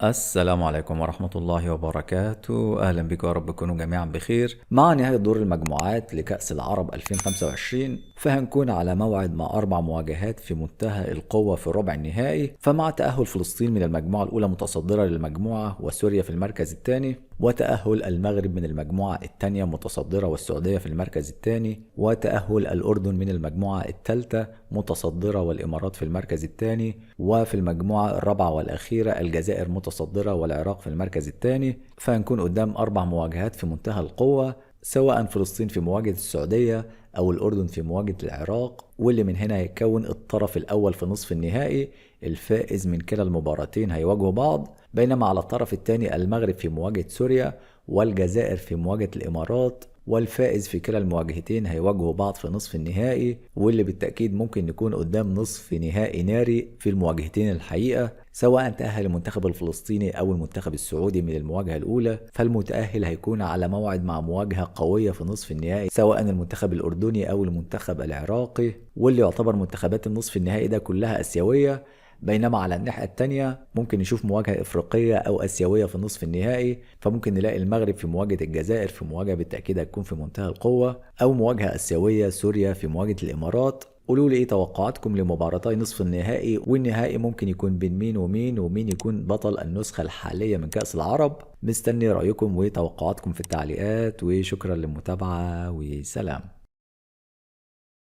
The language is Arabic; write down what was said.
السلام عليكم ورحمة الله وبركاته. أهلا بكم، يا رب تكونوا جميعا بخير. مع نهاية دور المجموعات لكأس العرب 2025 فهنكون على موعد مع 4 مواجهات في منتهى القوة في الربع النهائي. فمع تأهل فلسطين من المجموعة الأولى متصدرة للمجموعة وسوريا في المركز الثاني، وتأهل المغرب من المجموعة الثانية متصدرة والسعودية في المركز الثاني، وتأهل الأردن من المجموعة الثالثة متصدرة والإمارات في المركز الثاني، وفي المجموعة الرابعة والأخيرة الجزائر متصدرة والعراق في المركز الثاني. فهنكون قدام 4 مواجهات في منتهى القوة، سواء فلسطين في مواجهة السعودية أو الأردن في مواجهة العراق، واللي من هنا هيكون الطرف الأول في نصف النهائي. الفائز من كلا المباراتين هيواجهوا بعض، بينما على الطرف الثاني المغرب في مواجهة سوريا والجزائر في مواجهة الإمارات، والفائز في كلا المواجهتين هيواجهوا بعض في نصف النهائي، واللي بالتأكيد ممكن نكون قدام نصف نهائي ناري في المواجهتين الحقيقة. سواء تأهل المنتخب الفلسطيني أو المنتخب السعودي من المواجهة الأولى، فالمتأهل هيكون على موعد مع مواجهة قوية في نصف النهائي، سواء المنتخب الأردني أو المنتخب العراقي، واللي يعتبر منتخبات النصف النهائي ده كلها آسيوية. بينما على الناحية التانية ممكن نشوف مواجهة إفريقية أو آسيوية في نصف النهائي، فممكن نلاقي المغرب في مواجهة الجزائر في مواجهة بالتأكيد هتكون في منتهى القوة، أو مواجهة آسيوية سوريا في مواجهة الإمارات. قولوا لي ايه توقعاتكم لمباراتي نصف النهائي والنهائي، ممكن يكون بين مين ومين، ومين يكون بطل النسخة الحالية من كأس العرب؟ مستني رأيكم وتوقعاتكم في التعليقات، وشكرا للمتابعة وسلام.